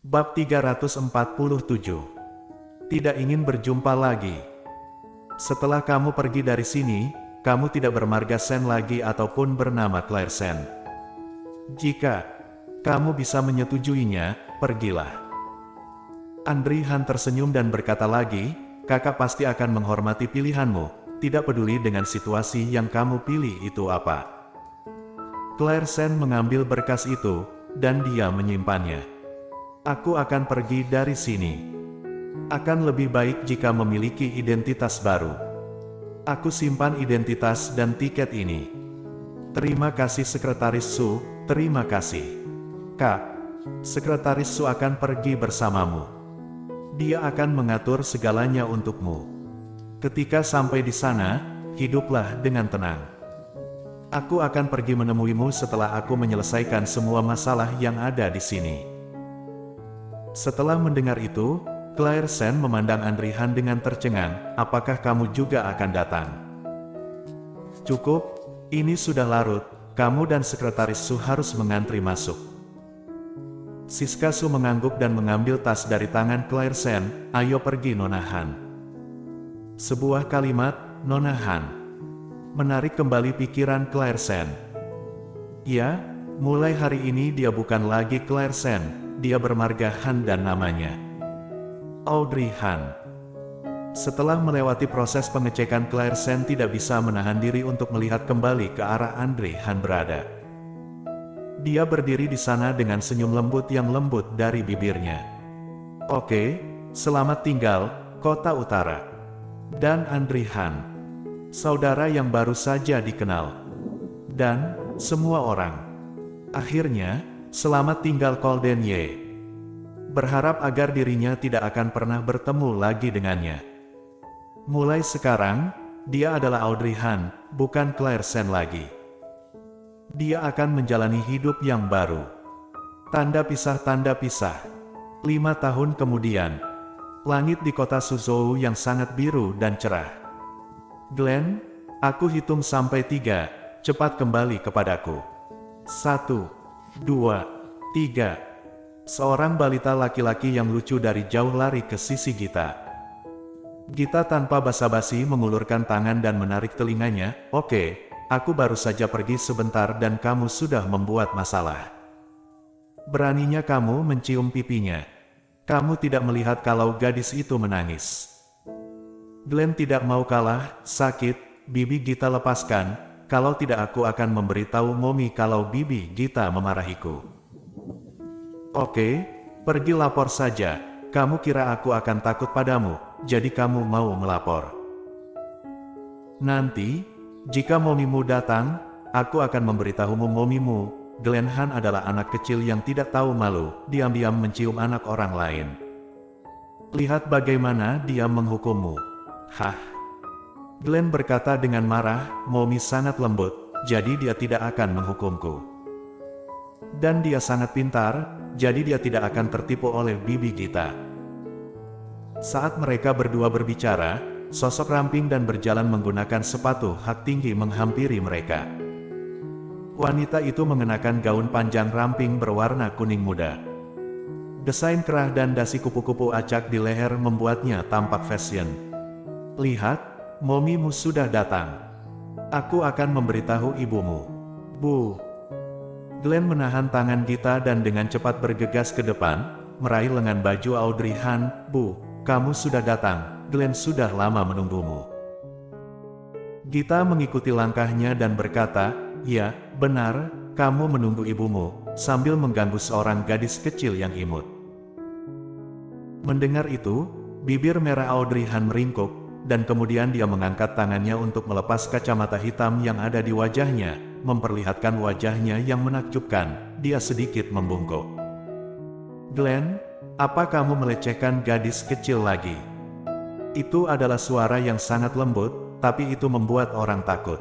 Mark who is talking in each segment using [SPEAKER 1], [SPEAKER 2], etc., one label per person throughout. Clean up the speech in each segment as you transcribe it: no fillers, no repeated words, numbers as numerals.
[SPEAKER 1] Bab 347. Tidak ingin berjumpa lagi. Setelah kamu pergi dari sini, kamu tidak bermarga Sen lagi ataupun bernama Claire Sen. Jika kamu bisa menyetujuinya, pergilah. Andri Han tersenyum dan berkata lagi, kakak pasti akan menghormati pilihanmu, tidak peduli dengan situasi yang kamu pilih itu apa. Claire Sen mengambil berkas itu, dan dia menyimpannya. Aku akan pergi dari sini. Akan lebih baik jika memiliki identitas baru. Aku simpan identitas dan tiket ini. Terima kasih Sekretaris Su, terima kasih. Kak, Sekretaris Su akan pergi bersamamu. Dia akan mengatur segalanya untukmu. Ketika sampai di sana, hiduplah dengan tenang. Aku akan pergi menemuimu setelah aku menyelesaikan semua masalah yang ada di sini. Setelah mendengar itu, Claire Sen memandang Andri Han dengan tercengang, apakah kamu juga akan datang? Cukup, ini sudah larut, kamu dan Sekretaris Su harus mengantri masuk. Siska Su mengangguk dan mengambil tas dari tangan Claire Sen, ayo pergi Nona Han. Sebuah kalimat, Nona Han, menarik kembali pikiran Claire Sen. Ya, mulai hari ini dia bukan lagi Claire Sen. Dia bermarga Han dan namanya Audrey Han. Setelah melewati proses pengecekan, Claire Sen tidak bisa menahan diri untuk melihat kembali ke arah Andri Han berada. Dia berdiri di sana dengan senyum lembut yang lembut dari bibirnya. Oke, selamat tinggal, Kota Utara. Dan Andri Han, saudara yang baru saja dikenal. Dan semua orang. Akhirnya, selamat tinggal Golden Ye. Berharap agar dirinya tidak akan pernah bertemu lagi dengannya. Mulai sekarang, dia adalah Audrey Han, bukan Claire Sen lagi. Dia akan menjalani hidup yang baru. Tanda pisah. 5 tahun kemudian, langit di kota Suzhou yang sangat biru dan cerah. Glenn, aku hitung sampai 3, cepat kembali kepadaku. 1, 2, 3. Seorang balita laki-laki yang lucu dari jauh lari ke sisi Gita. Gita tanpa basa-basi mengulurkan tangan dan menarik telinganya. Oke, aku baru saja pergi sebentar dan kamu sudah membuat masalah. Beraninya kamu mencium pipinya. Kamu tidak melihat kalau gadis itu menangis. Glenn tidak mau kalah, sakit, bibi Gita lepaskan. Kalau tidak aku akan memberitahu Momi kalau bibi Gita memarahiku. Oke, pergi lapor saja. Kamu kira aku akan takut padamu, jadi kamu mau melapor. Nanti, jika Momimu datang, aku akan memberitahumu Momimu. Glenn Han adalah anak kecil yang tidak tahu malu, diam-diam mencium anak orang lain. Lihat bagaimana dia menghukummu. Hah. Glenn berkata dengan marah, Momi sangat lembut, jadi dia tidak akan menghukumku. Dan dia sangat pintar, jadi dia tidak akan tertipu oleh bibi Gita. Saat mereka berdua berbicara, sosok ramping dan berjalan menggunakan sepatu hak tinggi menghampiri mereka. Wanita itu mengenakan gaun panjang ramping berwarna kuning muda. Desain kerah dan dasi kupu-kupu acak di leher membuatnya tampak fashion. Lihat, Momimu sudah datang. Aku akan memberitahu ibumu. Bu. Glenn menahan tangan Gita dan dengan cepat bergegas ke depan, meraih lengan baju Audrey Han. Bu, kamu sudah datang. Glenn sudah lama menunggumu. Gita mengikuti langkahnya dan berkata, ya, benar, kamu menunggu ibumu, sambil mengganggu seorang gadis kecil yang imut. Mendengar itu, bibir merah Audrey Han meringkuk, dan kemudian dia mengangkat tangannya untuk melepas kacamata hitam yang ada di wajahnya, memperlihatkan wajahnya yang menakjubkan. Dia sedikit membungkuk. Glenn, apa kamu melecehkan gadis kecil lagi? Itu adalah suara yang sangat lembut, tapi itu membuat orang takut.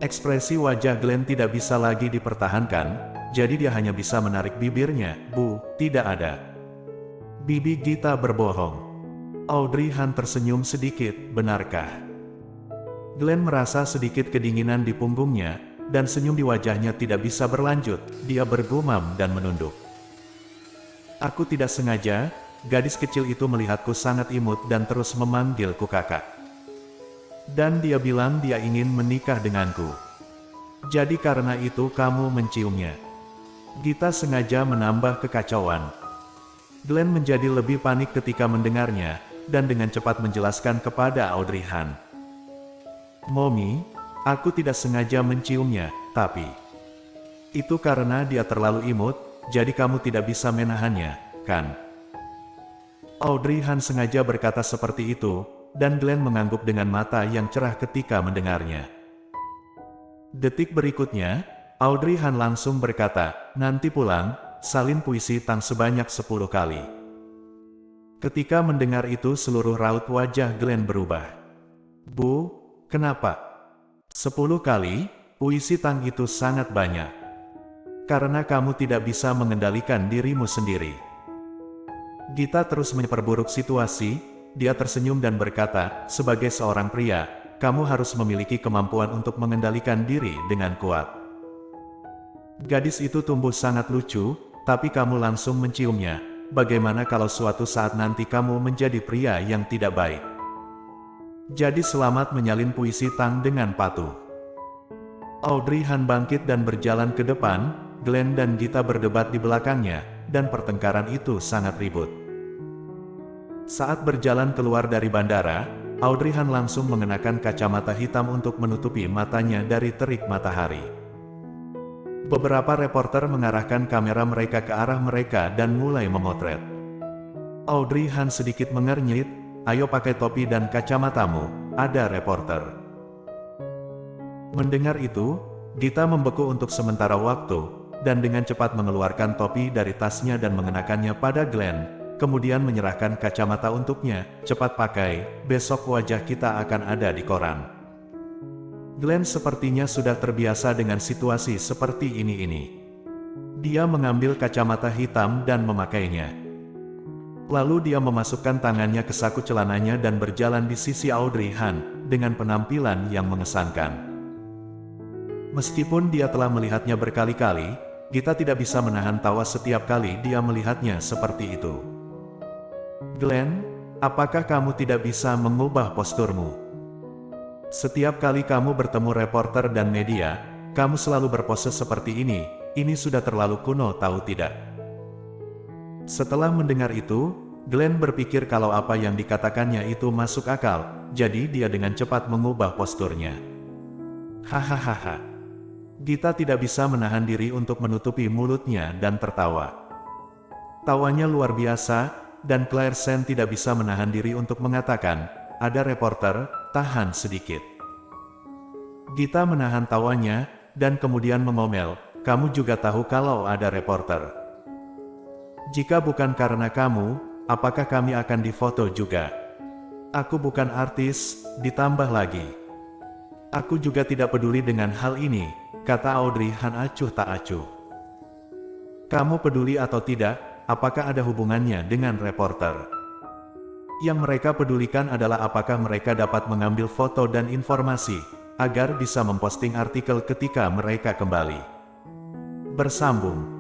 [SPEAKER 1] Ekspresi wajah Glenn tidak bisa lagi dipertahankan, jadi dia hanya bisa menarik bibirnya. Bu, tidak ada. Bibi Gita berbohong. Audrey Han tersenyum sedikit, benarkah? Glenn merasa sedikit kedinginan di punggungnya, dan senyum di wajahnya tidak bisa berlanjut, dia bergumam dan menunduk. Aku tidak sengaja, gadis kecil itu melihatku sangat imut dan terus memanggilku kakak. Dan dia bilang dia ingin menikah denganku. Jadi karena itu kamu menciumnya. Gita sengaja menambah kekacauan. Glenn menjadi lebih panik ketika mendengarnya, dan dengan cepat menjelaskan kepada Audrey Han. Mommy, aku tidak sengaja menciumnya, tapi itu karena dia terlalu imut, jadi kamu tidak bisa menahannya, kan? Audrey Han sengaja berkata seperti itu, dan Glenn mengangguk dengan mata yang cerah ketika mendengarnya. Detik berikutnya, Audrey Han langsung berkata, nanti pulang, salin puisi Tang sebanyak 10 kali. Ketika mendengar itu seluruh raut wajah Glenn berubah. Bu, kenapa? 10 kali, puisi Tang itu sangat banyak. Karena kamu tidak bisa mengendalikan dirimu sendiri. Gita terus memperburuk situasi, dia tersenyum dan berkata, sebagai seorang pria, kamu harus memiliki kemampuan untuk mengendalikan diri dengan kuat. Gadis itu tumbuh sangat lucu, tapi kamu langsung menciumnya. Bagaimana kalau suatu saat nanti kamu menjadi pria yang tidak baik? Jadi selamat menyalin puisi Tang dengan patuh. Audrey Han bangkit dan berjalan ke depan, Glenn dan Gita berdebat di belakangnya, dan pertengkaran itu sangat ribut. Saat berjalan keluar dari bandara, Audrey Han langsung mengenakan kacamata hitam untuk menutupi matanya dari terik matahari. Beberapa reporter mengarahkan kamera mereka ke arah mereka dan mulai memotret. Audrey Han sedikit mengernyit, ayo pakai topi dan kacamatamu, ada reporter. Mendengar itu, Gita membeku untuk sementara waktu, dan dengan cepat mengeluarkan topi dari tasnya dan mengenakannya pada Glenn. Kemudian menyerahkan kacamata untuknya, cepat pakai, besok wajah kita akan ada di koran. Glenn sepertinya sudah terbiasa dengan situasi seperti ini. Dia mengambil kacamata hitam dan memakainya. Lalu dia memasukkan tangannya ke saku celananya dan berjalan di sisi Audrey Han, dengan penampilan yang mengesankan. Meskipun dia telah melihatnya berkali-kali, Gita tidak bisa menahan tawa setiap kali dia melihatnya seperti itu. Glenn, apakah kamu tidak bisa mengubah posturmu? Setiap kali kamu bertemu reporter dan media, kamu selalu berpose seperti ini sudah terlalu kuno tahu tidak? Setelah mendengar itu, Glenn berpikir kalau apa yang dikatakannya itu masuk akal, jadi dia dengan cepat mengubah posturnya. Hahaha. Gita tidak bisa menahan diri untuk menutupi mulutnya dan tertawa. Tawanya luar biasa, dan Claire Sen tidak bisa menahan diri untuk mengatakan, ada reporter, tahan sedikit. Gita menahan tawanya, dan kemudian mengomel, kamu juga tahu kalau ada reporter. Jika bukan karena kamu, apakah kami akan difoto juga? Aku bukan artis, ditambah lagi. Aku juga tidak peduli dengan hal ini, kata Audrey Han acuh tak acuh. Kamu peduli atau tidak? Apakah ada hubungannya dengan reporter? Yang mereka pedulikan adalah apakah mereka dapat mengambil foto dan informasi, agar bisa memposting artikel ketika mereka kembali. Bersambung.